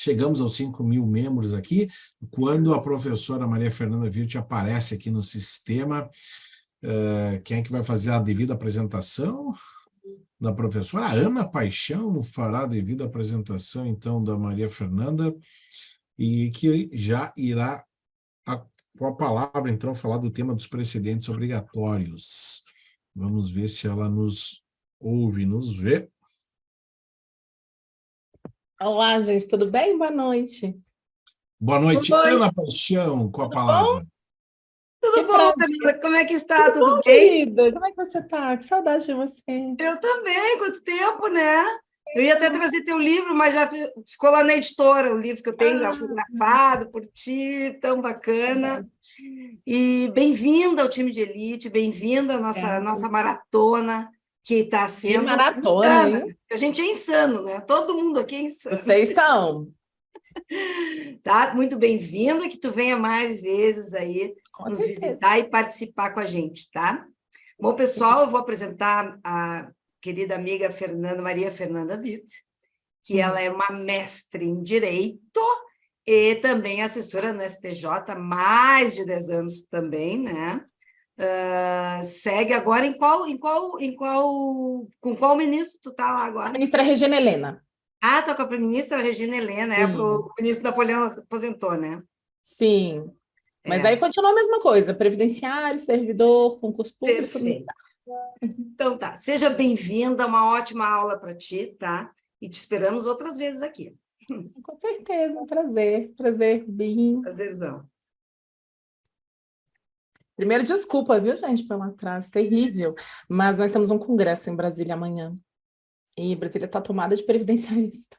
chegamos aos 5.000 membros aqui, quando a professora Maria Fernanda Virte aparece aqui no sistema. Quem é que vai fazer a devida apresentação da professora? A Ana Paixão fará a devida apresentação, então, da Maria Fernanda, e que já irá, com a palavra, então, falar do tema dos precedentes obrigatórios. Vamos ver se ela nos ouve, nos vê. Olá, gente, tudo bem? Boa noite. Boa noite, Oi. Ana Paixão, com a palavra. Tudo bom, Fernanda? Como é que está? Tudo bem? Querida, como é que você está? Que saudade de você. Eu também, quanto tempo, né? Eu ia até trazer teu livro, mas já ficou lá na editora, o livro que eu tenho autografado por ti, tão bacana. E bem-vinda ao time de elite, bem-vinda à nossa maratona, que está sendo... Que maratona, hein? A gente é insano, né? Todo mundo aqui é insano. Vocês são. Tá? Muito bem-vinda, que tu venha mais vezes aí Com nos certeza. visitar e participar com a gente, tá? Bom, pessoal, eu vou apresentar a querida amiga Maria Fernanda Wirtz, que ela é uma mestre em Direito e também assessora no STJ há mais de 10 anos também, né? Segue agora com qual ministro tu tá lá agora? Ministra Regina Helena. Ah, tô com a ministra Regina Helena, o ministro Napoleão aposentou, né? Sim. Mas aí continua a mesma coisa, previdenciário, servidor, concurso público. Perfeito. Então tá, seja bem-vinda, uma ótima aula para ti, tá? E te esperamos outras vezes aqui. Com certeza, um prazer, bem. Prazerzão. Primeiro, desculpa, viu, gente, pelo atraso, terrível. Mas nós temos um congresso em Brasília amanhã. E Brasília está tomada de previdenciarista.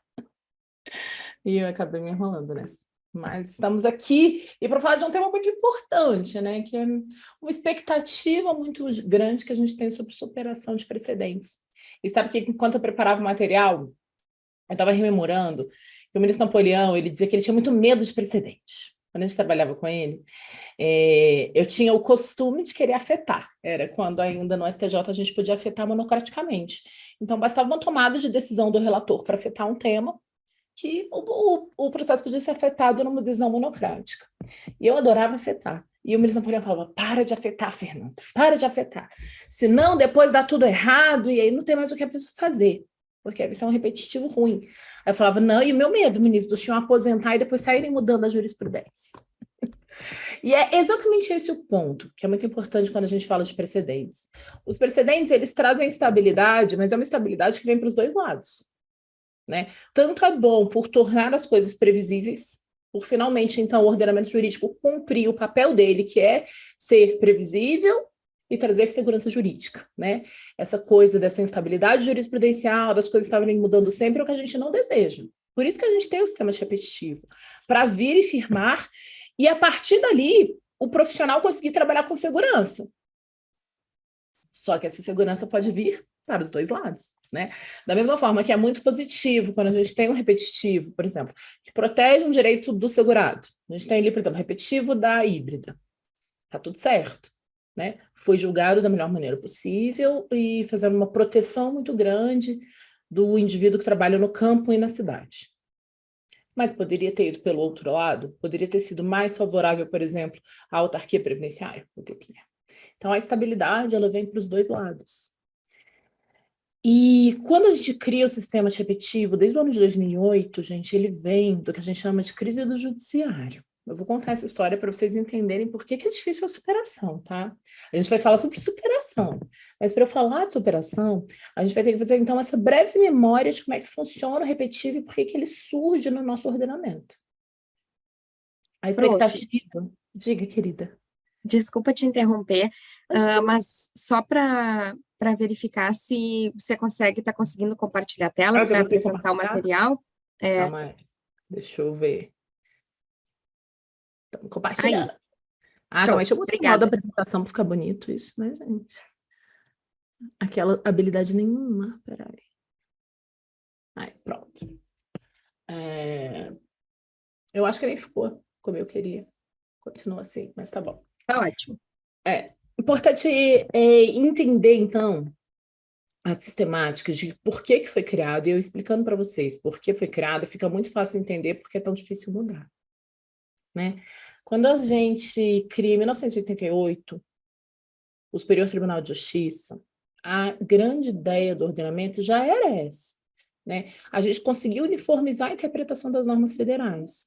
E eu acabei me enrolando nessa. Mas estamos aqui e para falar de um tema muito importante, né? Que é uma expectativa muito grande que a gente tem sobre superação de precedentes. E sabe que enquanto eu preparava o material, eu estava rememorando que o ministro Napoleão, ele dizia que ele tinha muito medo de precedentes. Quando a gente trabalhava com ele, eu tinha o costume de querer afetar. Era quando ainda no STJ a gente podia afetar monocraticamente. Então, bastava uma tomada de decisão do relator para afetar um tema, que o processo podia ser afetado numa decisão monocrática. E eu adorava afetar. E o ministro Napoleão falava, para de afetar, Fernanda, para de afetar. Senão, depois dá tudo errado e aí não tem mais o que a pessoa fazer. Porque vai ser um repetitivo ruim. Aí eu falava, não, e o meu medo, ministro, do senhor aposentar e depois saírem mudando a jurisprudência. E é exatamente esse o ponto, que é muito importante quando a gente fala de precedentes. Os precedentes, eles trazem estabilidade, mas é uma estabilidade que vem para os dois lados, né? Tanto é bom por tornar as coisas previsíveis, por finalmente, então, o ordenamento jurídico cumprir o papel dele, que é ser previsível e trazer segurança jurídica, né? Essa coisa dessa instabilidade jurisprudencial, das coisas estarem mudando sempre, é o que a gente não deseja. Por isso que a gente tem o sistema de repetitivo, para vir e firmar, e a partir dali, o profissional conseguir trabalhar com segurança. Só que essa segurança pode vir para os dois lados, né? Da mesma forma que é muito positivo quando a gente tem um repetitivo, por exemplo, que protege um direito do segurado. A gente tem ali, por exemplo, repetitivo da híbrida. Tá tudo certo, né? Foi julgado da melhor maneira possível e fazendo uma proteção muito grande do indivíduo que trabalha no campo e na cidade. Mas poderia ter ido pelo outro lado? Poderia ter sido mais favorável, por exemplo, à autarquia previdenciária? Poderia. Então, a estabilidade, ela vem para os dois lados. E quando a gente cria o sistema repetitivo, desde o ano de 2008, gente, ele vem do que a gente chama de crise do judiciário. Eu vou contar essa história para vocês entenderem por que é difícil a superação, tá? A gente vai falar sobre superação, mas para eu falar de superação, a gente vai ter que fazer, então, essa breve memória de como é que funciona o repetitivo e por que ele surge no nosso ordenamento. A expectativa... Diga, querida. Desculpa te interromper, mas só para verificar se você está conseguindo compartilhar a tela, se vai apresentar o material. Calma aí, deixa eu ver. Estamos compartilhando. Aí. Então, deixa eu botar o modo da apresentação para ficar bonito isso, né, gente? Aquela habilidade nenhuma, peraí. Aí, pronto. Eu acho que nem ficou como eu queria. Continua assim, mas tá bom. Tá ótimo. Importante entender, então, a sistemática de por que foi criado, e eu explicando para vocês por que foi criado, fica muito fácil entender porque é tão difícil mudar, né? Quando a gente cria, em 1988, o Superior Tribunal de Justiça, a grande ideia do ordenamento já era essa, né? A gente conseguiu uniformizar a interpretação das normas federais.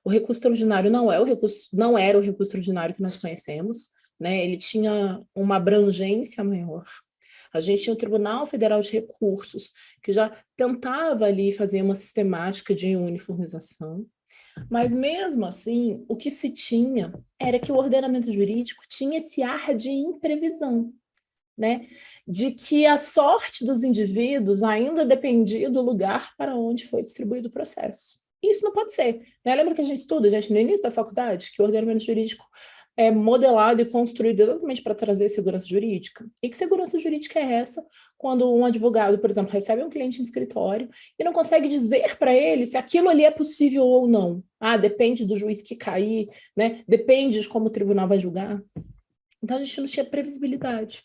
O recurso extraordinário não era o recurso extraordinário que nós conhecemos, né? Ele tinha uma abrangência maior. A gente tinha o Tribunal Federal de Recursos, que já tentava ali fazer uma sistemática de uniformização, mas mesmo assim, o que se tinha era que o ordenamento jurídico tinha esse ar de imprevisão, né? De que a sorte dos indivíduos ainda dependia do lugar para onde foi distribuído o processo. Isso não pode ser, né? Lembra que a gente estuda, gente, no início da faculdade, que o ordenamento jurídico é modelado e construído exatamente para trazer segurança jurídica? E que segurança jurídica é essa quando um advogado, por exemplo, recebe um cliente em escritório e não consegue dizer para ele se aquilo ali é possível ou não? Ah, depende do juiz que cair, né? Depende de como o tribunal vai julgar. Então, a gente não tinha previsibilidade.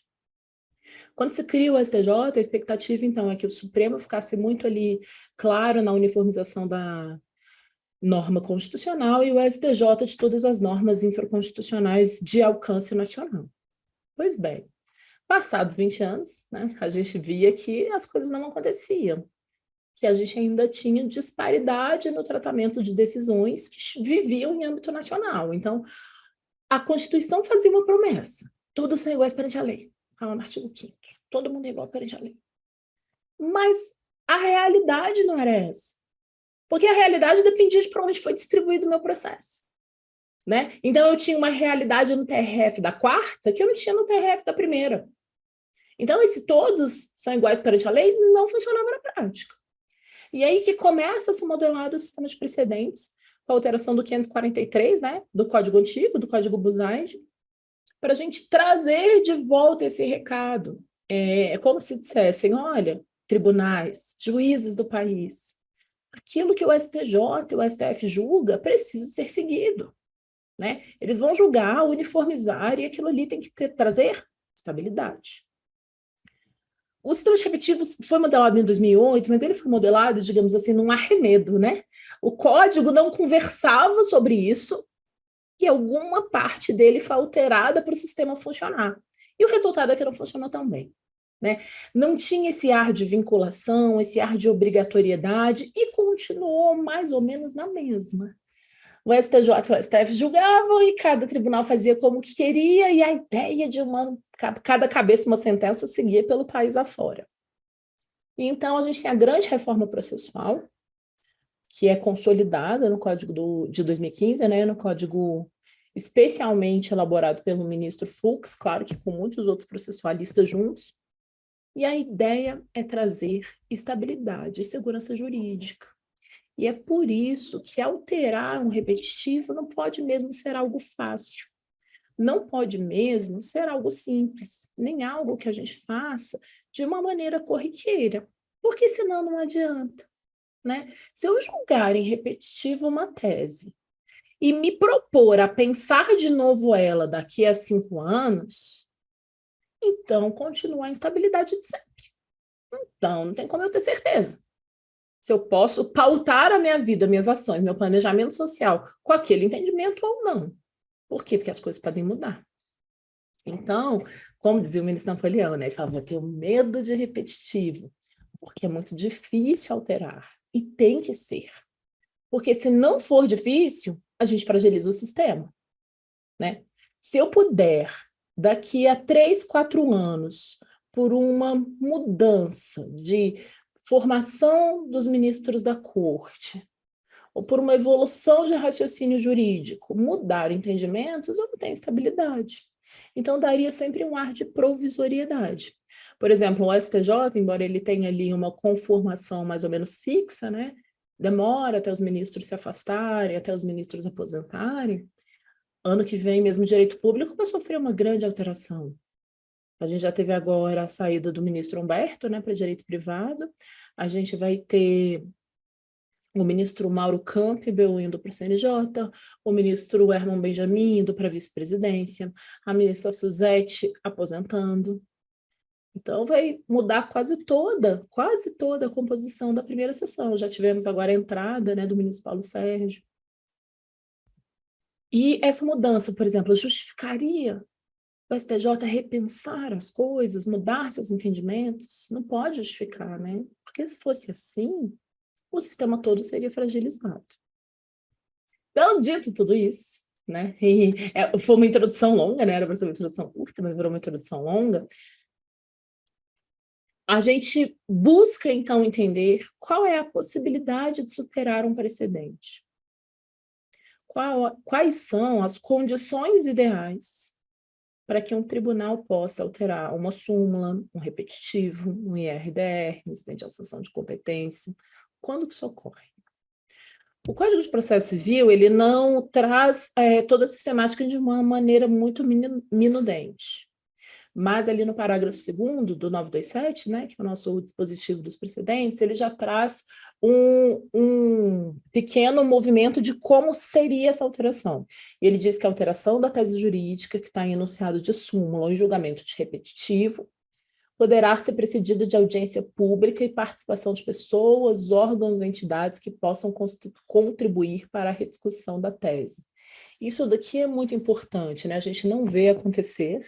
Quando se cria o STJ, a expectativa, então, é que o Supremo ficasse muito ali claro na uniformização da norma constitucional e o STJ de todas as normas infraconstitucionais de alcance nacional. Pois bem, passados 20 anos, né, a gente via que as coisas não aconteciam, que a gente ainda tinha disparidade no tratamento de decisões que viviam em âmbito nacional. Então, a Constituição fazia uma promessa: todos são iguais perante a lei, fala no artigo 5º, todo mundo é igual perante a lei. Mas a realidade não era essa. Porque a realidade dependia de para onde foi distribuído o meu processo, né? Então, eu tinha uma realidade no TRF da 4ª que eu não tinha no TRF da 1ª. Então, esse todos são iguais perante a lei não funcionava na prática. E aí que começa a se modelar o sistema de precedentes, com a alteração do 543, né? Do Código Antigo, do Código Buzaide, para a gente trazer de volta esse recado. É como se dissessem: olha, tribunais, juízes do país, aquilo que o STJ e o STF julga precisa ser seguido, né? Eles vão julgar, uniformizar, e aquilo ali tem que trazer estabilidade. O sistema de repetivos foi modelado em 2008, mas ele foi modelado, digamos assim, num arremedo, né? O código não conversava sobre isso e alguma parte dele foi alterada para o sistema funcionar. E o resultado é que não funcionou tão bem, né? Não tinha esse ar de vinculação, esse ar de obrigatoriedade, e continuou mais ou menos na mesma. O STJ e o STF julgavam e cada tribunal fazia como que queria, e a ideia de cada cabeça uma sentença seguia pelo país afora. E então a gente tem a grande reforma processual, que é consolidada no Código de 2015, né, no Código especialmente elaborado pelo ministro Fux, claro que com muitos outros processualistas juntos. E a ideia é trazer estabilidade e segurança jurídica. E é por isso que alterar um repetitivo não pode mesmo ser algo fácil. Não pode mesmo ser algo simples, nem algo que a gente faça de uma maneira corriqueira, porque senão não adianta, né? Se eu julgar em repetitivo uma tese e me propor a pensar de novo ela daqui a 5 anos, então continua a instabilidade de sempre. Então, não tem como eu ter certeza se eu posso pautar a minha vida, minhas ações, meu planejamento social com aquele entendimento ou não. Por quê? Porque as coisas podem mudar. Então, como dizia o ministro Napoleão, né? Ele falava: eu tenho medo de repetitivo, porque é muito difícil alterar. E tem que ser. Porque se não for difícil, a gente fragiliza o sistema, né? Se eu puder, daqui a 3, 4 anos, por uma mudança de formação dos ministros da corte, ou por uma evolução de raciocínio jurídico, mudar entendimentos, eu não tenho estabilidade. Então, daria sempre um ar de provisoriedade. Por exemplo, o STJ, embora ele tenha ali uma conformação mais ou menos fixa, né? Demora até os ministros se afastarem, até os ministros aposentarem. Ano que vem, mesmo o direito público vai sofrer uma grande alteração. A gente já teve agora a saída do ministro Humberto, né, para direito privado. A gente vai ter o ministro Mauro Campbell indo para o CNJ, o ministro Herman Benjamin indo para a vice-presidência, a ministra Suzete aposentando. Então, vai mudar quase toda a composição da primeira sessão. Já tivemos agora a entrada, né, do ministro Paulo Sérgio. E essa mudança, por exemplo, justificaria o STJ repensar as coisas, mudar seus entendimentos? Não pode justificar, né? Porque se fosse assim, o sistema todo seria fragilizado. Então, dito tudo isso, né? Foi uma introdução longa, né? Era para ser uma introdução curta, mas virou uma introdução longa. A gente busca, então, entender qual é a possibilidade de superar um precedente. Quais são as condições ideais para que um tribunal possa alterar uma súmula, um repetitivo, um IRDR, um incidente de assunção de competência. Quando que isso ocorre? O Código de Processo Civil, ele não traz toda a sistemática de uma maneira muito minudente. Mas ali no parágrafo 2º do 927, né, que é o nosso dispositivo dos precedentes, ele já traz um pequeno movimento de como seria essa alteração. Ele diz que a alteração da tese jurídica, que está em enunciado de súmula ou em julgamento de repetitivo, poderá ser precedida de audiência pública e participação de pessoas, órgãos ou entidades que possam contribuir para a rediscussão da tese. Isso daqui é muito importante, né? A gente não vê acontecer,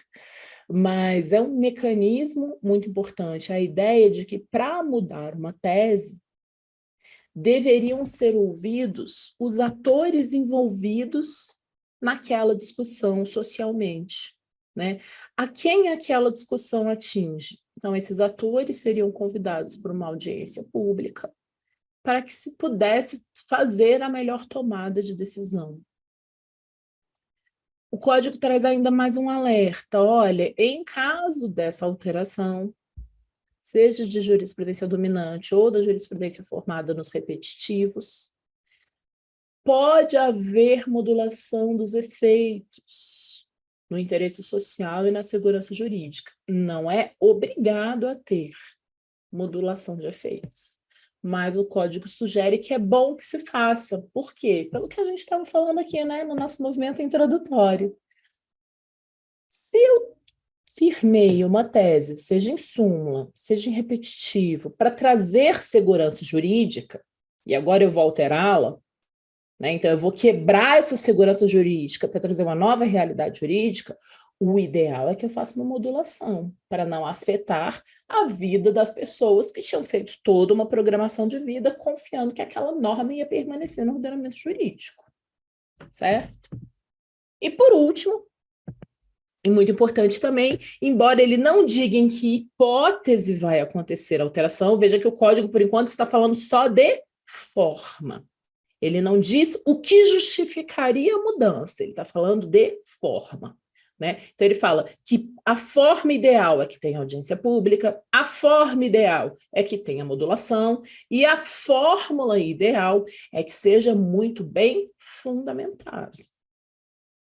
mas é um mecanismo muito importante, a ideia de que, para mudar uma tese, deveriam ser ouvidos os atores envolvidos naquela discussão socialmente, né? A quem aquela discussão atinge? Então, esses atores seriam convidados para uma audiência pública para que se pudesse fazer a melhor tomada de decisão. O Código traz ainda mais um alerta. Olha, em caso dessa alteração, seja de jurisprudência dominante ou da jurisprudência formada nos repetitivos, pode haver modulação dos efeitos no interesse social e na segurança jurídica. Não é obrigado a ter modulação de efeitos, mas o Código sugere que é bom que se faça. Por quê? Pelo que a gente estava falando aqui, né, no nosso movimento introdutório. Se eu firmei uma tese, seja em súmula, seja em repetitivo, para trazer segurança jurídica, e agora eu vou alterá-la, né? Então eu vou quebrar essa segurança jurídica para trazer uma nova realidade jurídica, o ideal é que eu faça uma modulação, para não afetar a vida das pessoas que tinham feito toda uma programação de vida, confiando que aquela norma ia permanecer no ordenamento jurídico, certo? E por último, e muito importante também, embora ele não diga em que hipótese vai acontecer a alteração, veja que o Código, por enquanto, está falando só de forma. Ele não diz o que justificaria a mudança, ele está falando de forma, né? Então, ele fala que a forma ideal é que tenha audiência pública, a forma ideal é que tenha modulação, e a fórmula ideal é que seja muito bem fundamentada,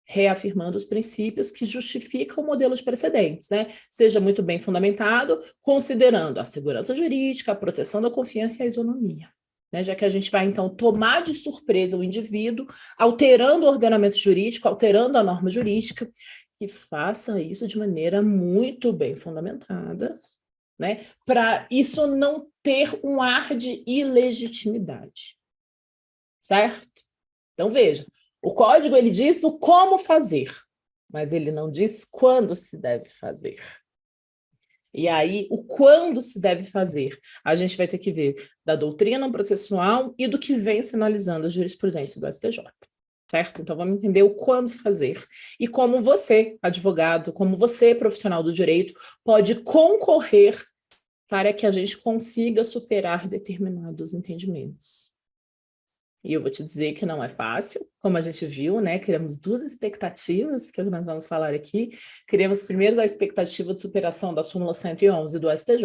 reafirmando os princípios que justificam o modelo de precedentes, né? Seja muito bem fundamentado, considerando a segurança jurídica, a proteção da confiança e a isonomia, né? Já que a gente vai, então, tomar de surpresa o indivíduo, alterando o ordenamento jurídico, alterando a norma jurídica, que faça isso de maneira muito bem fundamentada, né? Para isso não ter um ar de ilegitimidade, certo? Então, veja, o Código, ele diz o como fazer, mas ele não diz quando se deve fazer. E aí, o quando se deve fazer, a gente vai ter que ver da doutrina processual e do que vem sinalizando a jurisprudência do STJ, certo? Então, vamos entender o quando fazer e como você, advogado, como você, profissional do direito, pode concorrer para que a gente consiga superar determinados entendimentos. E eu vou te dizer que não é fácil, como a gente viu, né? Criamos duas expectativas, que nós vamos falar aqui. Criamos primeiro a expectativa de superação da súmula 111 do STJ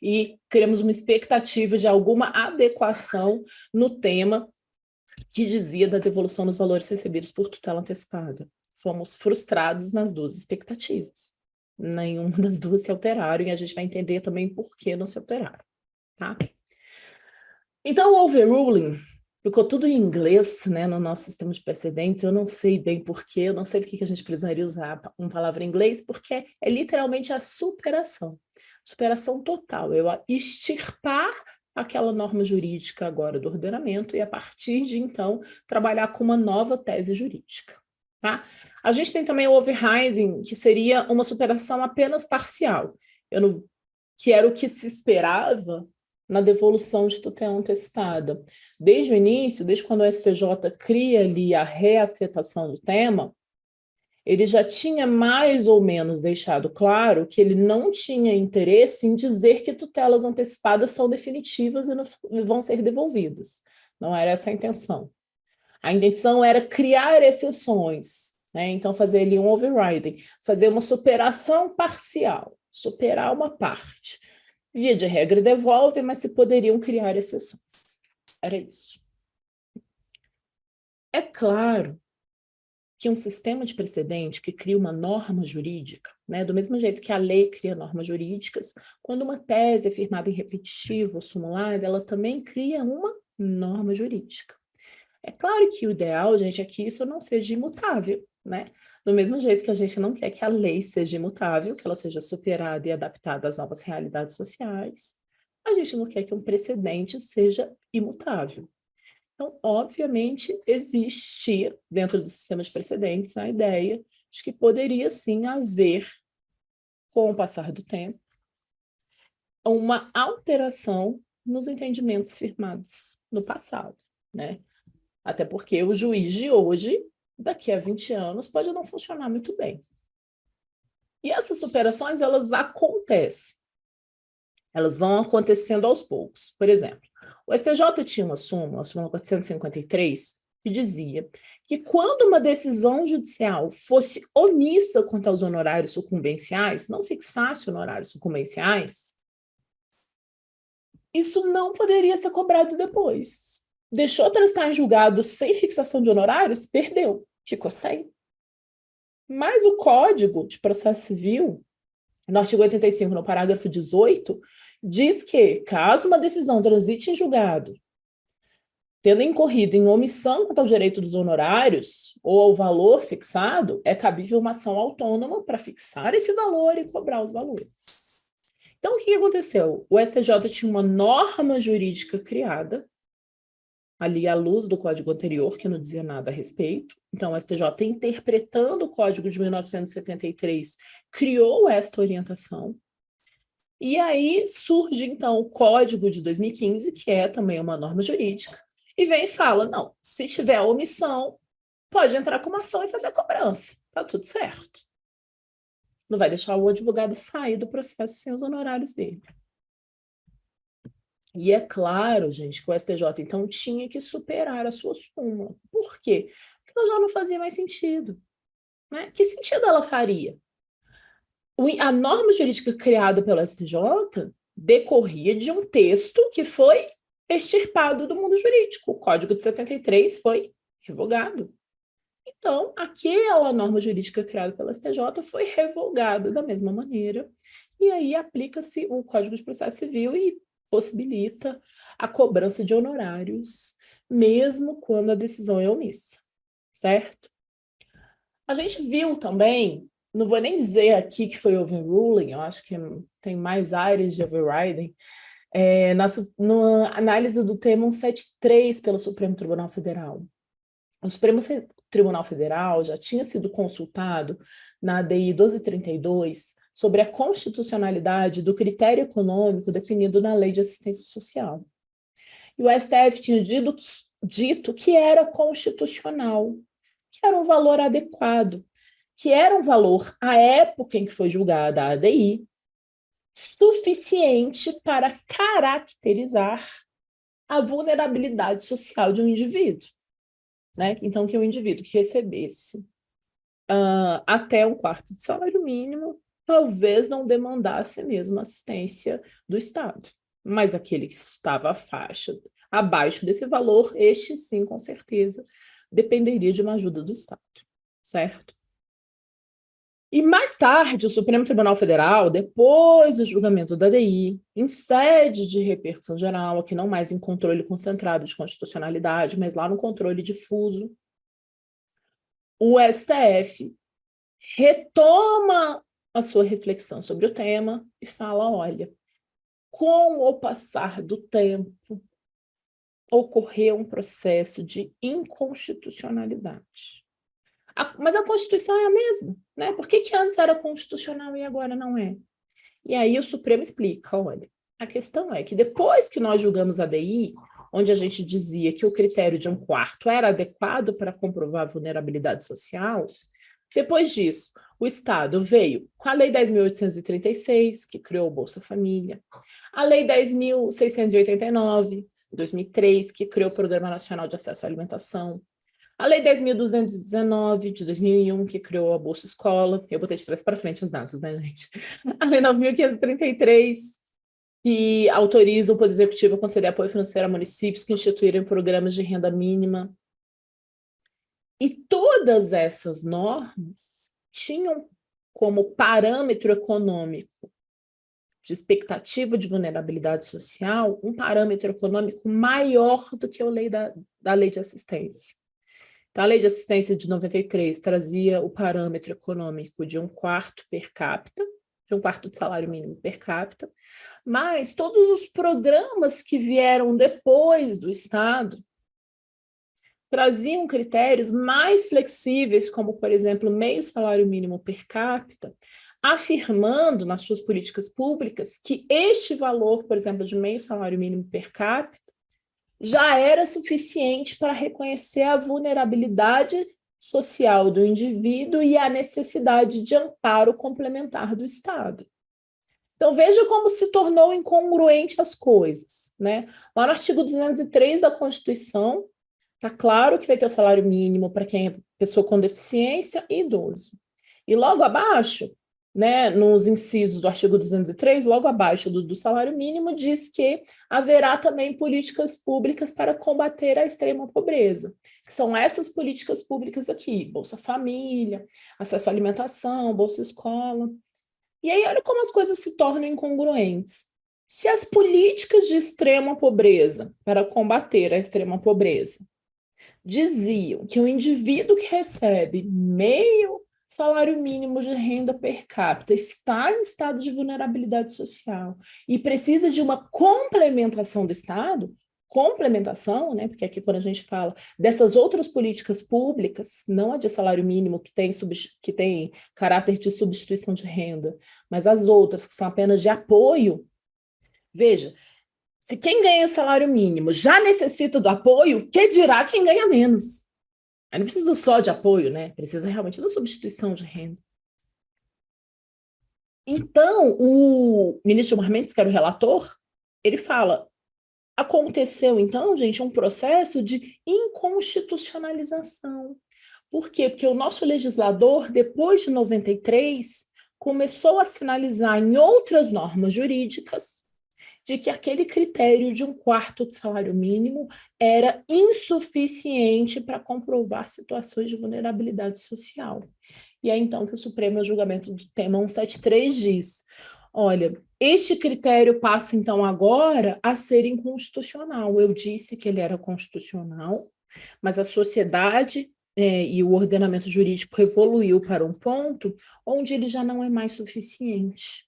e criamos uma expectativa de alguma adequação no tema que dizia da devolução dos valores recebidos por tutela antecipada. Fomos frustrados nas duas expectativas. Nenhuma das duas se alteraram e a gente vai entender também por que não se alteraram, tá? Então, o overruling, ficou tudo em inglês, né, no nosso sistema de precedentes. Eu não sei bem porquê, eu não sei por que a gente precisaria usar uma palavra em inglês, porque é literalmente a superação total, eu extirpar aquela norma jurídica agora do ordenamento e, a partir de então, trabalhar com uma nova tese jurídica. Tá? A gente tem também o overriding, que seria uma superação apenas parcial, que era o que se esperava na devolução de tutela antecipada. Desde o início, desde quando o STJ cria ali a reafetação do tema, ele já tinha mais ou menos deixado claro que ele não tinha interesse em dizer que tutelas antecipadas são definitivas e vão ser devolvidas. Não era essa a intenção. A intenção era criar exceções, né? Então fazer ali um overriding, fazer uma superação parcial, superar uma parte. Via de regra devolve, mas se poderiam criar exceções. Era isso. É claro que um sistema de precedente que cria uma norma jurídica, né, do mesmo jeito que a lei cria normas jurídicas, quando uma tese é firmada em repetitivo ou simulada, ela também cria uma norma jurídica. É claro que o ideal, gente, é que isso não seja imutável, né? Do mesmo jeito que a gente não quer que a lei seja imutável, que ela seja superada e adaptada às novas realidades sociais, a gente não quer que um precedente seja imutável. Então, obviamente, existe, dentro do sistema de precedentes, a ideia de que poderia, sim, haver, com o passar do tempo, uma alteração nos entendimentos firmados no passado, né? Até porque o juiz de hoje, daqui a 20 anos, pode não funcionar muito bem. E essas superações, elas acontecem. Elas vão acontecendo aos poucos. Por exemplo, o STJ tinha uma súmula, a súmula 453, que dizia que quando uma decisão judicial fosse omissa quanto aos honorários sucumbenciais, não fixasse honorários sucumbenciais, isso não poderia ser cobrado depois. Deixou transitar em julgado sem fixação de honorários, perdeu, ficou sem. Mas o Código de Processo Civil, no artigo 85, no parágrafo 18, diz que, caso uma decisão transite em julgado, tendo incorrido em omissão quanto ao direito dos honorários ou ao valor fixado, é cabível uma ação autônoma para fixar esse valor e cobrar os valores. Então, o que aconteceu? O STJ tinha uma norma jurídica criada, ali à luz do código anterior, que não dizia nada a respeito. Então, o STJ, interpretando o Código de 1973, criou esta orientação. E aí surge, então, o Código de 2015, que é também uma norma jurídica, e vem e fala, não, se tiver omissão, pode entrar com uma ação e fazer a cobrança. Tá tudo certo. Não vai deixar o advogado sair do processo sem os honorários dele. E é claro, gente, que o STJ, então, tinha que superar a sua súmula. Por quê? Porque ela já não fazia mais sentido. Né? Que sentido ela faria? A norma jurídica criada pelo STJ decorria de um texto que foi extirpado do mundo jurídico. O Código de 73 foi revogado. Então, aquela norma jurídica criada pelo STJ foi revogada da mesma maneira. E aí aplica-se o Código de Processo Civil e possibilita a cobrança de honorários, mesmo quando a decisão é omissa, certo? A gente viu também, não vou nem dizer aqui que foi overruling, eu acho que tem mais áreas de overriding, na análise do tema 173 pelo Supremo Tribunal Federal. O Supremo Tribunal Federal já tinha sido consultado na ADI 1232 sobre a constitucionalidade do critério econômico definido na Lei de Assistência Social. E o STF tinha dito que era constitucional, que era um valor adequado, que era um valor, à época em que foi julgada a ADI, suficiente para caracterizar a vulnerabilidade social de um indivíduo. Né? Então, que o indivíduo que recebesse até 1/4 de salário mínimo, talvez não demandasse mesmo assistência do Estado. Mas aquele que estava abaixo desse valor, este sim, com certeza, dependeria de uma ajuda do Estado, certo? E mais tarde, o Supremo Tribunal Federal, depois do julgamento da ADI, em sede de repercussão geral, aqui não mais em controle concentrado de constitucionalidade, mas lá no controle difuso, o STF retoma a sua reflexão sobre o tema e fala, olha, com o passar do tempo, ocorreu um processo de inconstitucionalidade. Mas a Constituição é a mesma, né? Por que antes era constitucional e agora não é? E aí o Supremo explica, olha, a questão é que depois que nós julgamos a DI, onde a gente dizia que o critério de 1/4 era adequado para comprovar a vulnerabilidade social, depois disso, o Estado veio com a Lei 10.836, que criou o Bolsa Família, a Lei 10.689, 2003, que criou o Programa Nacional de Acesso à Alimentação, a Lei 10.219, de 2001, que criou a Bolsa Escola, eu botei de trás para frente as datas, né, gente? A Lei 9.533, que autoriza o Poder Executivo a conceder apoio financeiro a municípios que instituírem programas de renda mínima. E todas essas normas tinham como parâmetro econômico de expectativa de vulnerabilidade social um parâmetro econômico maior do que a lei da Lei de Assistência. Então, a Lei de Assistência de 93 trazia o parâmetro econômico de 1/4 per capita, de 1/4 de salário mínimo per capita, mas todos os programas que vieram depois do Estado traziam critérios mais flexíveis, como, por exemplo, meio salário mínimo per capita, afirmando nas suas políticas públicas que este valor, por exemplo, de meio salário mínimo per capita, já era suficiente para reconhecer a vulnerabilidade social do indivíduo e a necessidade de amparo complementar do Estado. Então, veja como se tornou incongruente as coisas, né? Lá no artigo 203 da Constituição, está claro que vai ter o salário mínimo para quem é pessoa com deficiência e idoso. E logo abaixo, né, nos incisos do artigo 203, logo abaixo do salário mínimo, diz que haverá também políticas públicas para combater a extrema pobreza, que são essas políticas públicas aqui, Bolsa Família, acesso à alimentação, Bolsa Escola. E aí, olha como as coisas se tornam incongruentes. Se as políticas de extrema pobreza, para combater a extrema pobreza, diziam que o indivíduo que recebe meio salário mínimo de renda per capita está em estado de vulnerabilidade social e precisa de uma complementação do Estado, complementação, né? Porque aqui quando a gente fala dessas outras políticas públicas, não a de salário mínimo que tem caráter de substituição de renda, mas as outras que são apenas de apoio, veja, se quem ganha salário mínimo já necessita do apoio, que dirá quem ganha menos? Aí não precisa só de apoio, né? Precisa realmente da substituição de renda. Então, o ministro Gilmar Mendes, que era o relator, ele fala, aconteceu, então, gente, um processo de inconstitucionalização. Por quê? Porque o nosso legislador, depois de 93, começou a sinalizar em outras normas jurídicas de que aquele critério de 1/4 de salário mínimo era insuficiente para comprovar situações de vulnerabilidade social. E é então que o Supremo, no julgamento do tema 173, diz, olha, este critério passa então agora a ser inconstitucional. Eu disse que ele era constitucional, mas a sociedade e o ordenamento jurídico evoluiu para um ponto onde ele já não é mais suficiente.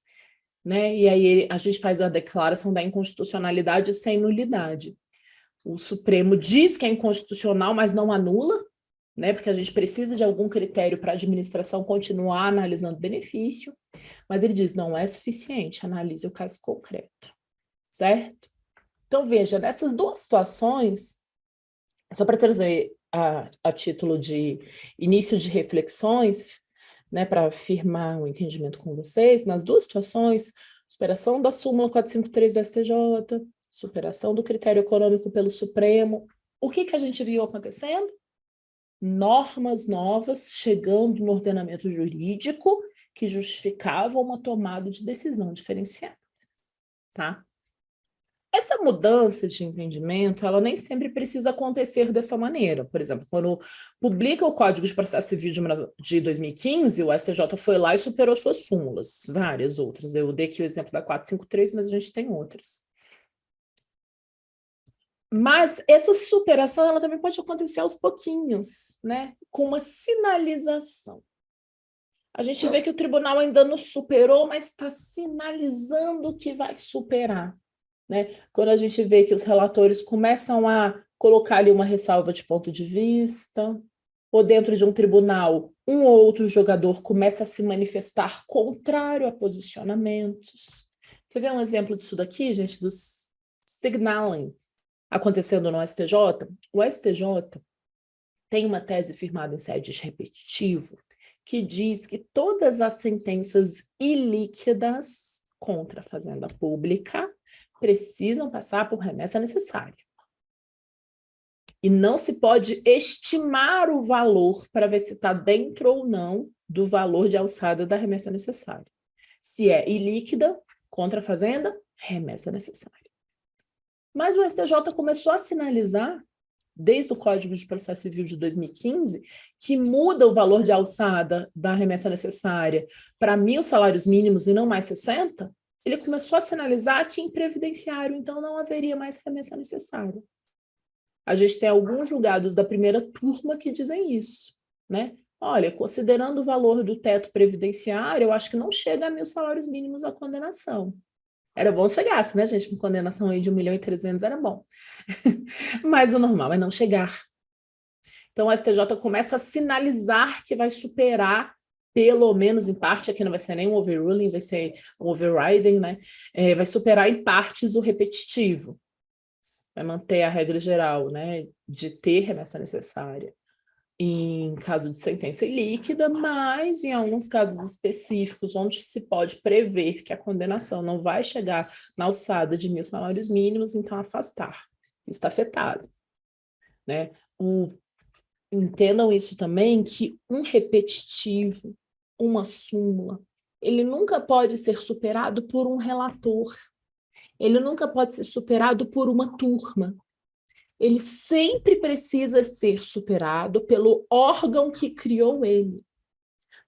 Né? E aí a gente faz a declaração da inconstitucionalidade sem nulidade. O Supremo diz que é inconstitucional, mas não anula, né? Porque a gente precisa de algum critério para a administração continuar analisando benefício, mas ele diz, não é suficiente, analise o caso concreto, certo? Então, veja, nessas duas situações, só para trazer a título de início de reflexões, né, para afirmar o entendimento com vocês, nas duas situações, superação da súmula 453 do STJ, superação do critério econômico pelo Supremo, o que a gente viu acontecendo? Normas novas chegando no ordenamento jurídico que justificavam uma tomada de decisão diferenciada, tá? Essa mudança de entendimento, ela nem sempre precisa acontecer dessa maneira. Por exemplo, quando publica o Código de Processo Civil de 2015, o STJ foi lá e superou suas súmulas, várias outras. Eu dei aqui o exemplo da 453, mas a gente tem outras. Mas essa superação, ela também pode acontecer aos pouquinhos, né? Com uma sinalização. A gente vê que o tribunal ainda não superou, mas está sinalizando que vai superar, né? Quando a gente vê que os relatores começam a colocar ali uma ressalva de ponto de vista, ou dentro de um tribunal, um ou outro jogador começa a se manifestar contrário a posicionamentos. Quer ver um exemplo disso daqui, gente, do signaling acontecendo no STJ? O STJ tem uma tese firmada em sede repetitivo que diz que todas as sentenças ilíquidas contra a fazenda pública precisam passar por remessa necessária. E não se pode estimar o valor para ver se está dentro ou não do valor de alçada da remessa necessária. Se é ilíquida, contra a fazenda, remessa necessária. Mas o STJ começou a sinalizar, desde o Código de Processo Civil de 2015, que muda o valor de alçada da remessa necessária para 1.000 salários mínimos e não mais 60, ele começou a sinalizar que em previdenciário, então, não haveria mais remessa necessária. A gente tem alguns julgados da primeira turma que dizem isso, né? Olha, considerando o valor do teto previdenciário, eu acho que não chega a 1.000 salários mínimos a condenação. Era bom se chegasse, né, gente? Uma condenação aí de 1.300.000 era bom. Mas o normal é não chegar. Então, o STJ começa a sinalizar que vai superar, pelo menos em parte, aqui não vai ser nem um overruling, vai ser um overriding, né? Vai superar em partes o repetitivo. Vai manter a regra geral, né, de ter remessa necessária em caso de sentença ilíquida, mas em alguns casos específicos, onde se pode prever que a condenação não vai chegar na alçada de 1.000 salários mínimos, então afastar. Isso está afetado, né? Entendam isso também, que um repetitivo, uma súmula, ele nunca pode ser superado por um relator. Ele nunca pode ser superado por uma turma. Ele sempre precisa ser superado pelo órgão que criou ele.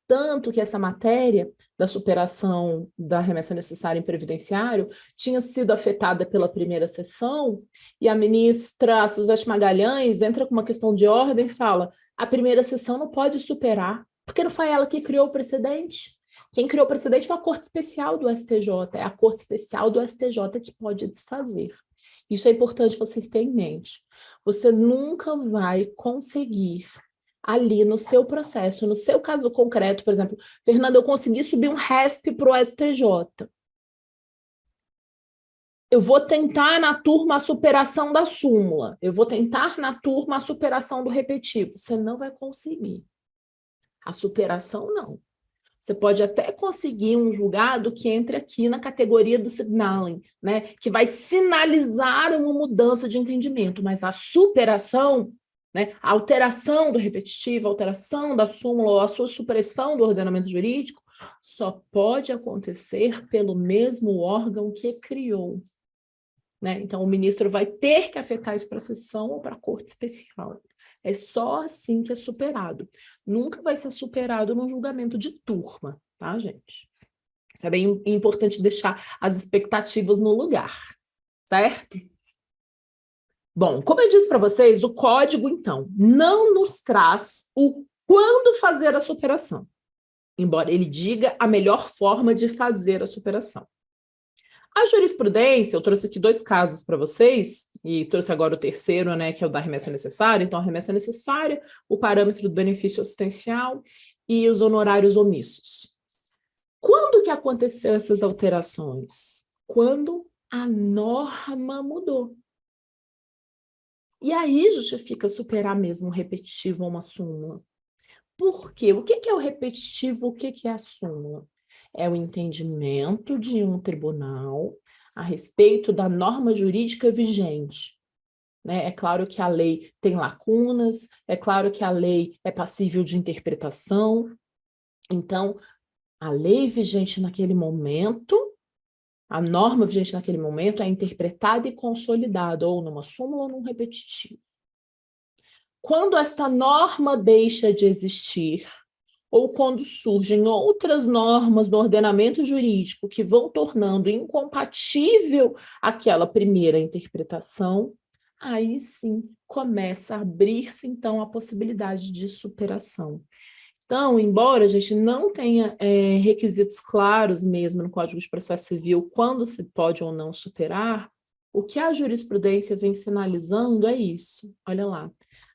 Tanto que essa matéria da superação da remessa necessária em previdenciário tinha sido afetada pela primeira sessão, e a ministra Suzete Magalhães entra com uma questão de ordem e fala: a primeira sessão não pode superar, porque não foi ela que criou o precedente. Quem criou o precedente foi a Corte Especial do STJ, é a Corte Especial do STJ que pode desfazer. Isso é importante vocês terem em mente. Você nunca vai conseguir, ali no seu processo, no seu caso concreto, por exemplo, Fernanda, eu consegui subir um RESP para o STJ. Eu vou tentar na turma a superação da súmula. Eu vou tentar na turma a superação do repetitivo. Você não vai conseguir. A superação, não. Você pode até conseguir um julgado que entre aqui na categoria do signaling, né? Que vai sinalizar uma mudança de entendimento, mas a superação, né? A alteração do repetitivo, a alteração da súmula ou a sua supressão do ordenamento jurídico só pode acontecer pelo mesmo órgão que criou, né? Então, o ministro vai ter que afetar isso para a sessão ou para a corte especial. É só assim que é superado. Nunca vai ser superado num julgamento de turma, tá, gente? Isso é bem importante deixar as expectativas no lugar, certo? Bom, como eu disse para vocês, o código, então, não nos traz o quando fazer a superação, embora ele diga a melhor forma de fazer a superação. A jurisprudência, eu trouxe aqui 2 casos para vocês, e trouxe agora o terceiro, né, que é o da remessa necessária. Então, a remessa necessária, o parâmetro do benefício assistencial e os honorários omissos. Quando que aconteceu essas alterações? Quando a norma mudou. E aí justifica superar mesmo um repetitivo ou uma súmula. Por quê? O que é o repetitivo, o que é a súmula? É o entendimento de um tribunal a respeito da norma jurídica vigente, né? É claro que a lei tem lacunas, é claro que a lei é passível de interpretação. Então, a lei vigente naquele momento A norma vigente naquele momento é interpretada e consolidada, ou numa súmula ou num repetitivo. Quando esta norma deixa de existir, ou quando surgem outras normas do ordenamento jurídico que vão tornando incompatível aquela primeira interpretação, aí sim começa a abrir-se, então, a possibilidade de superação. Então, embora a gente não tenha requisitos claros mesmo no Código de Processo Civil quando se pode ou não superar, o que a jurisprudência vem sinalizando é isso. Olha lá.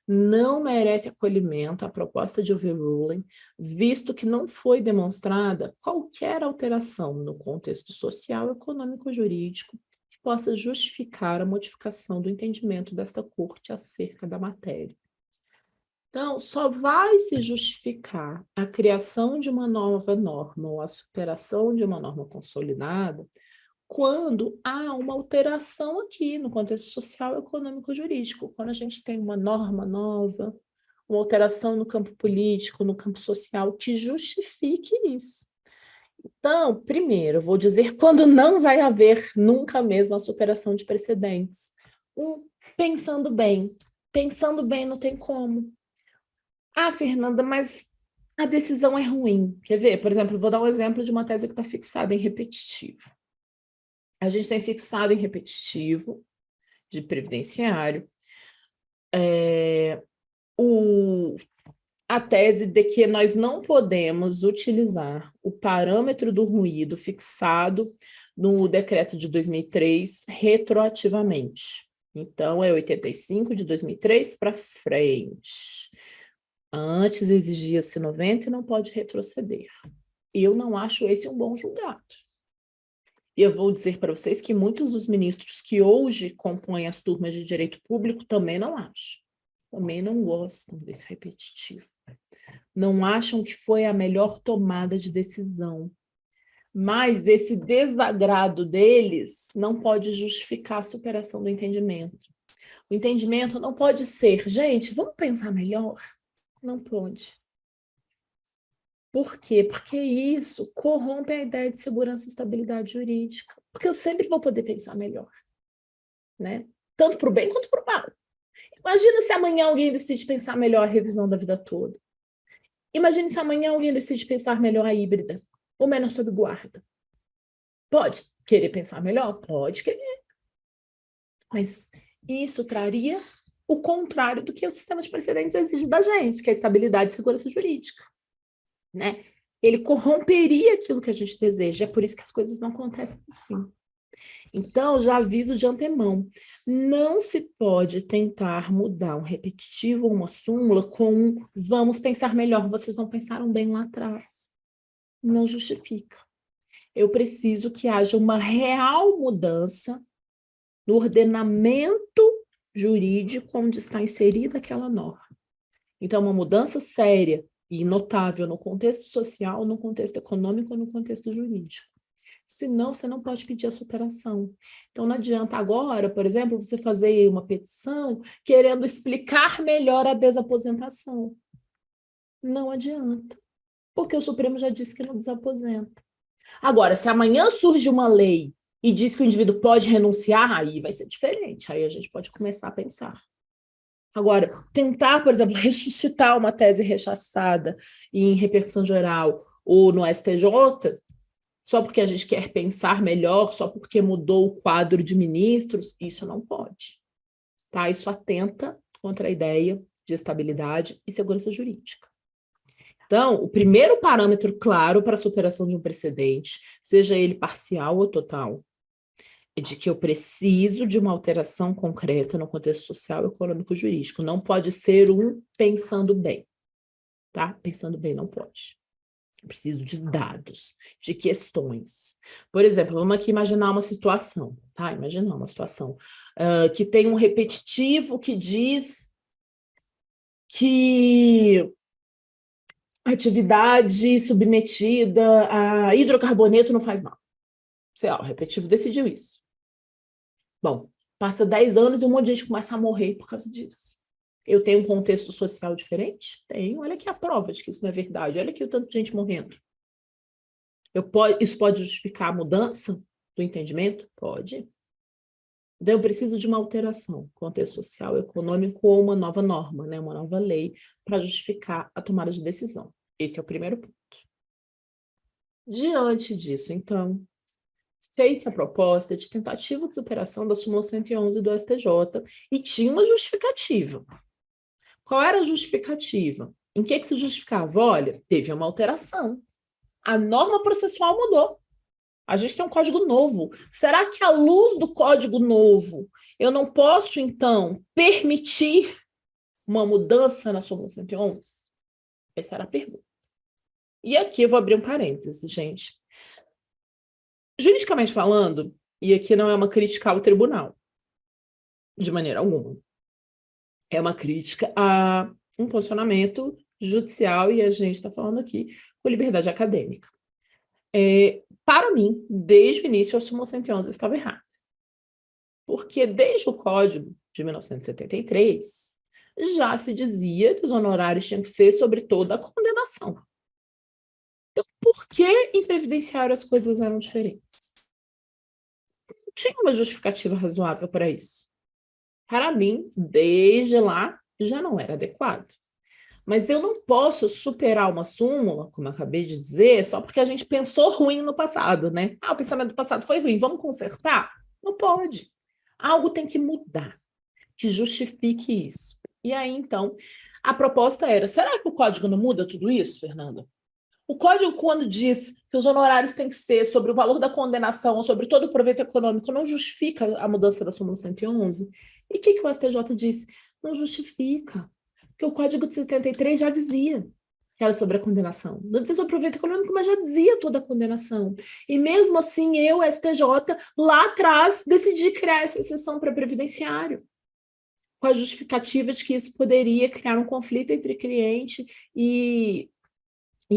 Não merece acolhimento a proposta de overruling, visto que não foi demonstrada qualquer alteração no contexto social, econômico ou jurídico que possa justificar a modificação do entendimento desta corte acerca da matéria. Então, só vai se justificar a criação de uma nova norma ou a superação de uma norma consolidada quando há uma alteração aqui no contexto social, econômico e jurídico, quando a gente tem uma norma nova, uma alteração no campo político, no campo social, que justifique isso. Então, primeiro, eu vou dizer quando não vai haver nunca mesmo a superação de precedentes. Pensando bem não tem como. Ah, Fernanda, mas a decisão é ruim. Quer ver? Por exemplo, vou dar um exemplo de uma tese que está fixada em repetitivo. A gente tem fixado em repetitivo de previdenciário a tese de que nós não podemos utilizar o parâmetro do ruído fixado no decreto de 2003 retroativamente. Então, é 85 de 2003 para frente. Antes exigia-se 90 e não pode retroceder. Eu não acho esse um bom julgado. E eu vou dizer para vocês que muitos dos ministros que hoje compõem as turmas de direito público também não acham. Também não gostam desse repetitivo. Não acham que foi a melhor tomada de decisão. Mas esse desagrado deles não pode justificar a superação do entendimento. O entendimento não pode ser, gente, vamos pensar melhor? Não pode. Por quê? Porque isso corrompe a ideia de segurança e estabilidade jurídica. Porque eu sempre vou poder pensar melhor, né? Tanto para o bem quanto para o mal. Imagina se amanhã alguém decide pensar melhor a revisão da vida toda. Imagine se amanhã alguém decide pensar melhor a híbrida, ou menor sob guarda. Pode querer pensar melhor? Pode querer. Mas isso traria o contrário do que o sistema de precedentes exige da gente, que é a estabilidade e segurança jurídica. Né? Ele corromperia aquilo que a gente deseja, é por isso que as coisas não acontecem assim. Então, já aviso de antemão, não se pode tentar mudar um repetitivo ou uma súmula com vamos pensar melhor, vocês não pensaram bem lá atrás. Não justifica. Eu preciso que haja uma real mudança no ordenamento jurídico onde está inserida aquela norma. Então, uma mudança séria e notável no contexto social, no contexto econômico, no contexto jurídico. Senão, você não pode pedir a superação. Então, não adianta agora, por exemplo, você fazer uma petição querendo explicar melhor a desaposentação. Não adianta, porque o Supremo já disse que não desaposenta. Agora, se amanhã surge uma lei e diz que o indivíduo pode renunciar, aí vai ser diferente, aí a gente pode começar a pensar. Agora, tentar, por exemplo, ressuscitar uma tese rechaçada em repercussão geral ou no STJ, só porque a gente quer pensar melhor, só porque mudou o quadro de ministros, isso não pode. Tá? Isso atenta contra a ideia de estabilidade e segurança jurídica. Então, o primeiro parâmetro claro para a superação de um precedente, seja ele parcial ou total, é de que eu preciso de uma alteração concreta no contexto social, econômico e jurídico. Não pode ser um pensando bem. Tá? Pensando bem não pode. Eu preciso de dados, de questões. Por exemplo, vamos aqui imaginar uma situação, tá? Imaginar uma situação que tem um repetitivo que diz que a atividade submetida a hidrocarboneto não faz mal. Sei lá, o repetitivo decidiu isso. Bom, passa 10 anos e um monte de gente começa a morrer por causa disso. Eu tenho um contexto social diferente? Tenho. Olha aqui a prova de que isso não é verdade. Olha aqui o tanto de gente morrendo. Isso pode justificar a mudança do entendimento? Pode. Então, eu preciso de uma alteração, contexto social, econômico ou uma nova norma, né? Uma nova lei para justificar a tomada de decisão. Esse é o primeiro ponto. Diante disso, então, fez-se a proposta de tentativa de superação da súmula 111 do STJ e tinha uma justificativa. Qual era a justificativa? Em que se justificava? Olha, teve uma alteração. A norma processual mudou. A gente tem um código novo. Será que, à luz do código novo, eu não posso, então, permitir uma mudança na súmula 111? Essa era a pergunta. E aqui eu vou abrir um parêntese, gente. Juridicamente falando, e aqui não é uma crítica ao tribunal, de maneira alguma. É uma crítica a um posicionamento judicial, e a gente está falando aqui com liberdade acadêmica. Para mim, desde o início, a súmula 111 estava errada. Porque desde o Código de 1973, já se dizia que os honorários tinham que ser sobre toda a condenação. Então, por que em previdenciário as coisas eram diferentes? Não tinha uma justificativa razoável para isso. Para mim, desde lá, já não era adequado. Mas eu não posso superar uma súmula, como eu acabei de dizer, só porque a gente pensou ruim no passado, né? O pensamento do passado foi ruim, vamos consertar? Não pode. Algo tem que mudar, que justifique isso. E aí, então, a proposta era, será que o código não muda tudo isso, Fernanda? O código, quando diz que os honorários têm que ser sobre o valor da condenação ou sobre todo o proveito econômico, não justifica a mudança da súmula 111? E o que o STJ disse? Não justifica. Porque o Código de 73 já dizia que era sobre a condenação. Não dizia sobre o proveito econômico, mas já dizia toda a condenação. E mesmo assim, eu, STJ, lá atrás, decidi criar essa exceção para previdenciário, com a justificativa de que isso poderia criar um conflito entre cliente e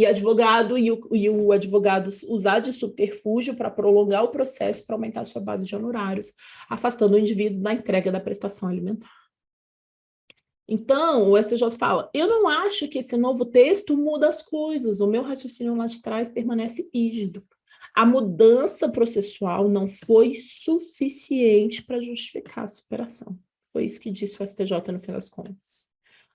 advogado, e o advogado usar de subterfúgio para prolongar o processo, para aumentar a sua base de honorários, afastando o indivíduo da entrega da prestação alimentar. Então, o STJ fala, eu não acho que esse novo texto muda as coisas, o meu raciocínio lá de trás permanece rígido. A mudança processual não foi suficiente para justificar a superação. Foi isso que disse o STJ no fim das contas.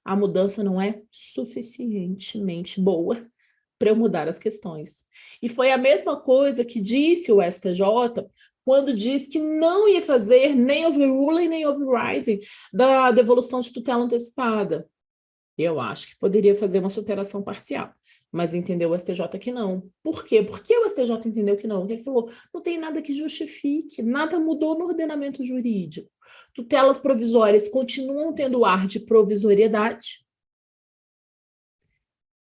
A mudança não é suficientemente boa para eu mudar as questões. E foi a mesma coisa que disse o STJ quando disse que não ia fazer nem overruling nem overriding da devolução de tutela antecipada. Eu acho que poderia fazer uma superação parcial, mas entendeu o STJ que não. Por quê? Por que o STJ entendeu que não? Porque ele falou, não tem nada que justifique, nada mudou no ordenamento jurídico. Tutelas provisórias continuam tendo ar de provisoriedade.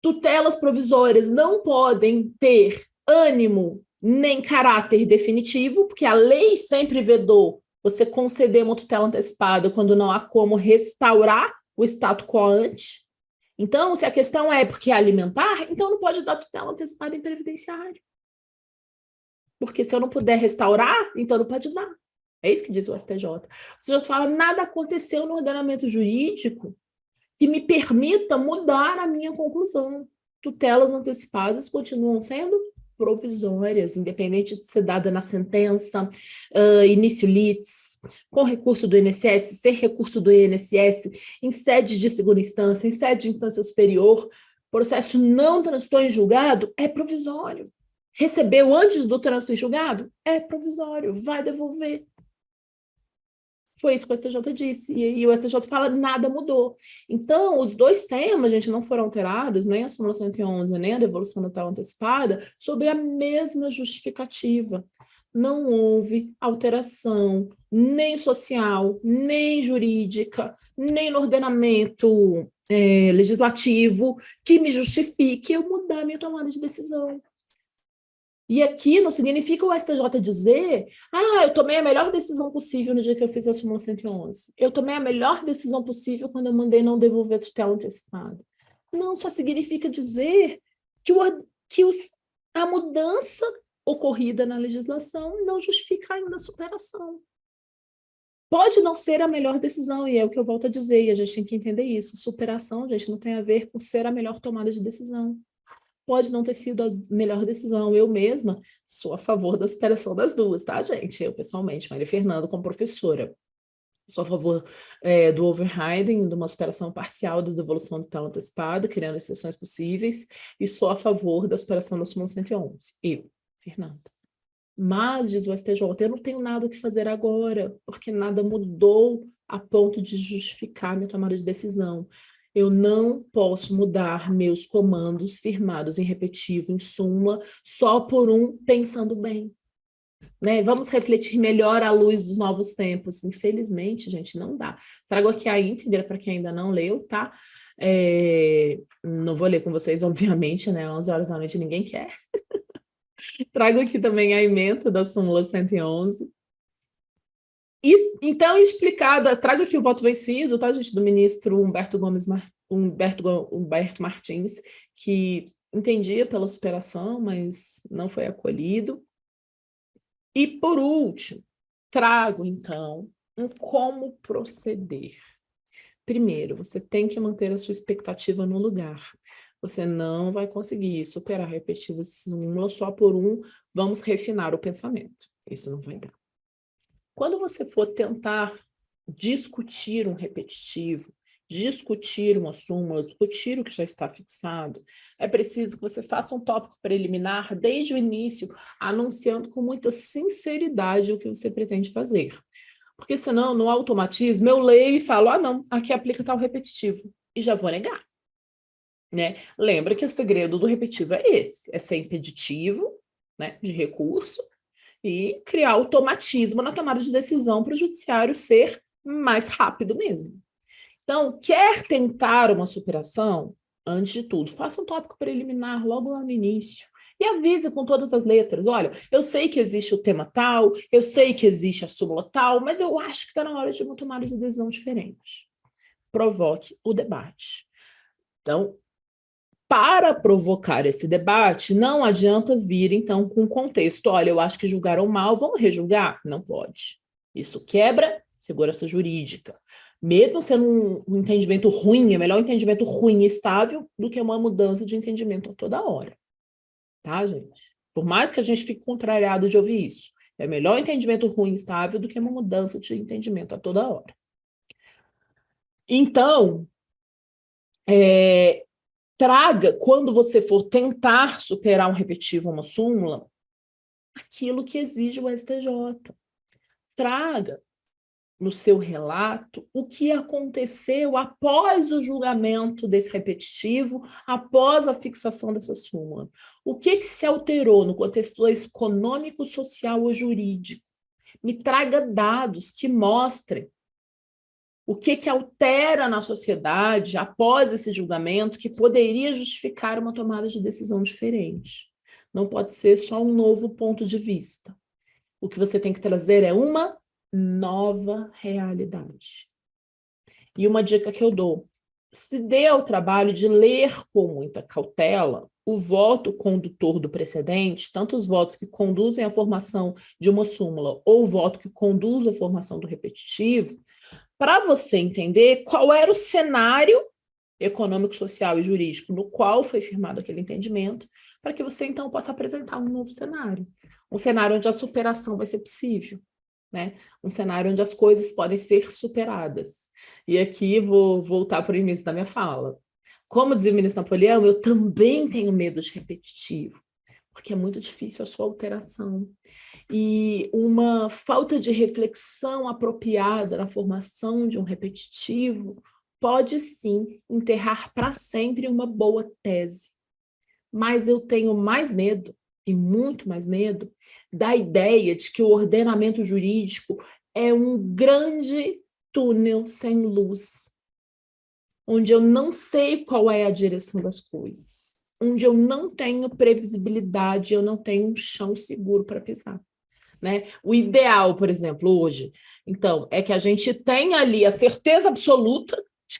Tutelas provisórias não podem ter ânimo nem caráter definitivo, porque a lei sempre vedou você conceder uma tutela antecipada quando não há como restaurar o status quo ante. Então, se a questão é porque é alimentar, então não pode dar tutela antecipada em previdenciário. Porque se eu não puder restaurar, então não pode dar. É isso que diz o STJ. O STJ fala, nada aconteceu no ordenamento jurídico que me permita mudar a minha conclusão. Tutelas antecipadas continuam sendo provisórias, independente de ser dada na sentença, início litis, com recurso do INSS, ser recurso do INSS, em sede de segunda instância, em sede de instância superior, processo não transitou em julgado, é provisório. Recebeu antes do trânsito em julgado, é provisório, vai devolver. Foi isso que o STJ disse, e o STJ fala, nada mudou. Então, os dois temas, gente, não foram alterados, nem a súmula 111, nem a devolução da tutela antecipada, sob a mesma justificativa. Não houve alteração, nem social, nem jurídica, nem no ordenamento legislativo, que me justifique eu mudar a minha tomada de decisão. E aqui não significa o STJ dizer, eu tomei a melhor decisão possível no dia que eu fiz a súmula 111. Eu tomei a melhor decisão possível quando eu mandei não devolver a tutela antecipada. Não, só significa dizer que, a mudança ocorrida na legislação não justifica ainda a superação. Pode não ser a melhor decisão, e é o que eu volto a dizer, e a gente tem que entender isso. Superação, gente, não tem a ver com ser a melhor tomada de decisão. pode não ter sido a melhor decisão. Eu mesma sou a favor da superação das duas, tá, gente? Eu, pessoalmente, Maria Fernanda, como professora, sou a favor do overriding, de uma superação parcial da devolução do tutela antecipada, criando exceções possíveis, e sou a favor da superação da súmula 111. Eu, Fernanda. Mas, diz o STJ, eu não tenho nada o que fazer agora, porque nada mudou a ponto de justificar minha tomada de decisão. Eu não posso mudar meus comandos firmados em repetitivo, em súmula, só por um pensando bem. Né? Vamos refletir melhor à luz dos novos tempos. Infelizmente, gente, não dá. Trago aqui a íntegra para quem ainda não leu, tá? Não vou ler com vocês, obviamente, né? 11 horas da noite ninguém quer. Trago aqui também a ementa da súmula 111. Então, explicada, trago aqui o voto vencido, tá, gente, do ministro Humberto Martins, que entendia pela superação, mas não foi acolhido. E, por último, trago, então, um como proceder. Primeiro, você tem que manter a sua expectativa no lugar. Você não vai conseguir superar a repetitiva súmula só por um, vamos refinar o pensamento. Isso não vai dar. Quando você for tentar discutir um repetitivo, discutir uma súmula, discutir o que já está fixado, é preciso que você faça um tópico preliminar desde o início, anunciando com muita sinceridade o que você pretende fazer. Porque senão, no automatismo, eu leio e falo, não, aqui aplica tal repetitivo, e já vou negar. Né? Lembra que o segredo do repetitivo é esse, é ser impeditivo, né, de recurso, e criar automatismo na tomada de decisão para o judiciário ser mais rápido mesmo. Então, quer tentar uma superação? Antes de tudo, faça um tópico preliminar logo lá no início. E avise com todas as letras, olha, eu sei que existe o tema tal, eu sei que existe a súmula tal, mas eu acho que está na hora de uma tomada de decisão diferente. Provoque o debate. Então, para provocar esse debate, não adianta vir, então, com contexto. Olha, eu acho que julgaram mal, vamos rejulgar? Não pode. Isso quebra segurança jurídica. Mesmo sendo um entendimento ruim, é melhor um entendimento ruim e estável do que uma mudança de entendimento a toda hora. Tá, gente? Por mais que a gente fique contrariado de ouvir isso, é melhor um entendimento ruim e estável do que uma mudança de entendimento a toda hora. Então, traga, quando você for tentar superar um repetitivo ou uma súmula, aquilo que exige o STJ. Traga no seu relato o que aconteceu após o julgamento desse repetitivo, após a fixação dessa súmula. O que se alterou no contexto econômico, social ou jurídico? Me traga dados que mostrem o que altera na sociedade após esse julgamento que poderia justificar uma tomada de decisão diferente. Não pode ser só um novo ponto de vista. O que você tem que trazer é uma nova realidade. E uma dica que eu dou, se dê ao trabalho de ler com muita cautela o voto condutor do precedente, tanto os votos que conduzem à formação de uma súmula ou o voto que conduz à formação do repetitivo, para você entender qual era o cenário econômico, social e jurídico no qual foi firmado aquele entendimento, para que você, então, possa apresentar um novo cenário. Um cenário onde a superação vai ser possível, né? Um cenário onde as coisas podem ser superadas. E aqui vou voltar para o início da minha fala. Como dizia o ministro Napoleão, eu também tenho medo de repetitivo, porque é muito difícil a sua alteração. E uma falta de reflexão apropriada na formação de um repetitivo pode, sim, enterrar para sempre uma boa tese. Mas eu tenho mais medo, e muito mais medo, da ideia de que o ordenamento jurídico é um grande túnel sem luz, onde eu não sei qual é a direção das coisas, onde eu não tenho previsibilidade, eu não tenho um chão seguro para pisar. Né? O ideal, por exemplo, hoje, então, é que a gente tenha ali a certeza absoluta de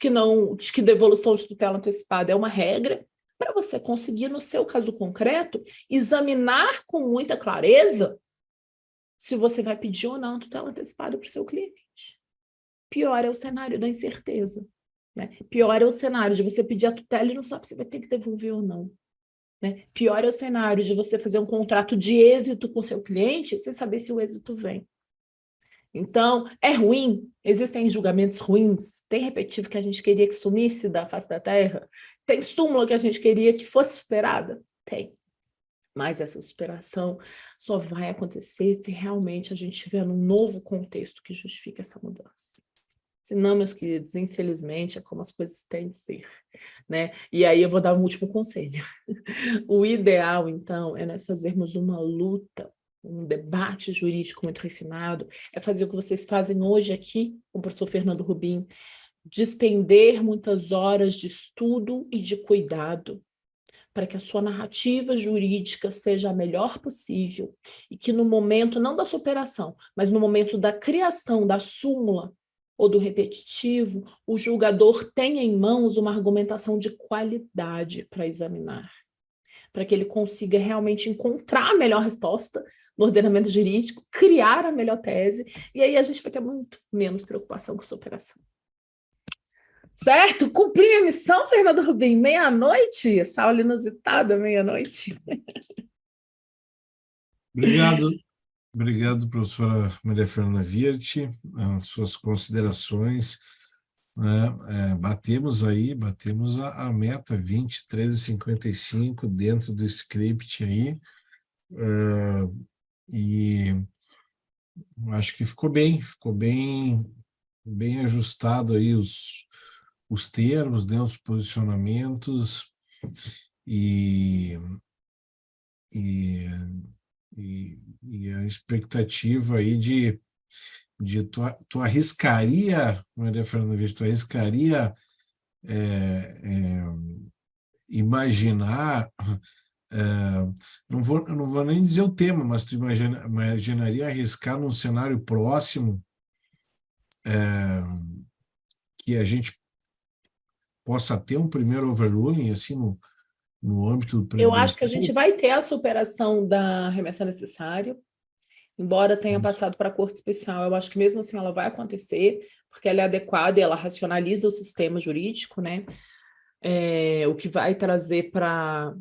que devolução de tutela antecipada é uma regra, para você conseguir, no seu caso concreto, examinar com muita clareza se você vai pedir ou não tutela antecipada para o seu cliente. Pior é o cenário da incerteza. Né? Pior é o cenário de você pedir a tutela e não sabe se vai ter que devolver ou não. né? Pior é o cenário de você fazer um contrato de êxito com seu cliente sem saber se o êxito vem. Então, é ruim, existem julgamentos ruins, tem repetitivo que a gente queria que sumisse da face da terra, tem súmula que a gente queria que fosse superada, tem. Mas essa superação só vai acontecer se realmente a gente estiver num novo contexto que justifique essa mudança. Senão, meus queridos, infelizmente, é como as coisas têm de ser, né? E aí eu vou dar um último conselho. O ideal, então, é nós fazermos uma luta, um debate jurídico muito refinado, é fazer o que vocês fazem hoje aqui, com o professor Fernando Rubim, despender muitas horas de estudo e de cuidado, para que a sua narrativa jurídica seja a melhor possível e que no momento, não da superação, mas no momento da criação da súmula ou do repetitivo, o julgador tenha em mãos uma argumentação de qualidade para examinar, para que ele consiga realmente encontrar a melhor resposta no ordenamento jurídico, criar a melhor tese, e aí a gente vai ter muito menos preocupação com superação. Certo? Cumpri minha missão, Fernando Rubim, meia-noite, essa aula inusitada, meia-noite. Obrigado, professora Maria Fernanda Wirth, as suas considerações, né? Batemos a meta 23h55 dentro do script aí, e acho que ficou bem ajustado aí os termos, né, os posicionamentos e a expectativa aí de tu arriscaria, Maria Fernanda Wirth, tu arriscaria imaginar, não vou nem dizer o tema, mas tu imaginaria arriscar num cenário próximo que a gente possa ter um primeiro overruling, assim, no âmbito do Eu acho que a presidencial? gente vai ter a superação da remessa necessária, embora tenha passado para a Corte Especial. Eu acho que mesmo assim ela vai acontecer, porque ela é adequada e ela racionaliza o sistema jurídico, né? O que vai trazer para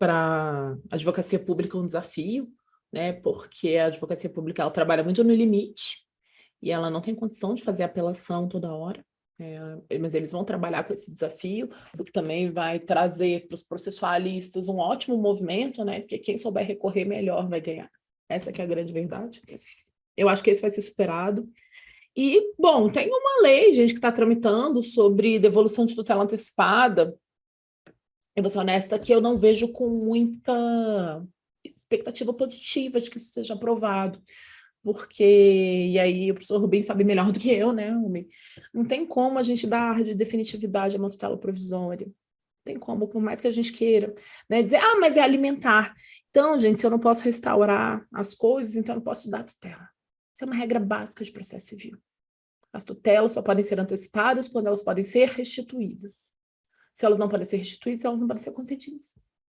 a advocacia pública um desafio, né? Porque a advocacia pública ela trabalha muito no limite e ela não tem condição de fazer apelação toda hora. Mas eles vão trabalhar com esse desafio, o que também vai trazer para os processualistas um ótimo movimento, né? Porque quem souber recorrer melhor vai ganhar. Essa que é a grande verdade. Eu acho que esse vai ser superado. E, bom, tem uma lei, gente, que está tramitando sobre devolução de tutela antecipada. Eu vou ser honesta que eu não vejo com muita expectativa positiva de que isso seja aprovado. Porque, e aí o professor Rubim sabe melhor do que eu, né, Rubim? Não tem como a gente dar de definitividade a uma tutela provisória. Não tem como, por mais que a gente queira, né, dizer, mas é alimentar. Então, gente, se eu não posso restaurar as coisas, então eu não posso dar tutela. Isso é uma regra básica de processo civil. As tutelas só podem ser antecipadas quando elas podem ser restituídas. Se elas não podem ser restituídas, elas não podem ser concedidas.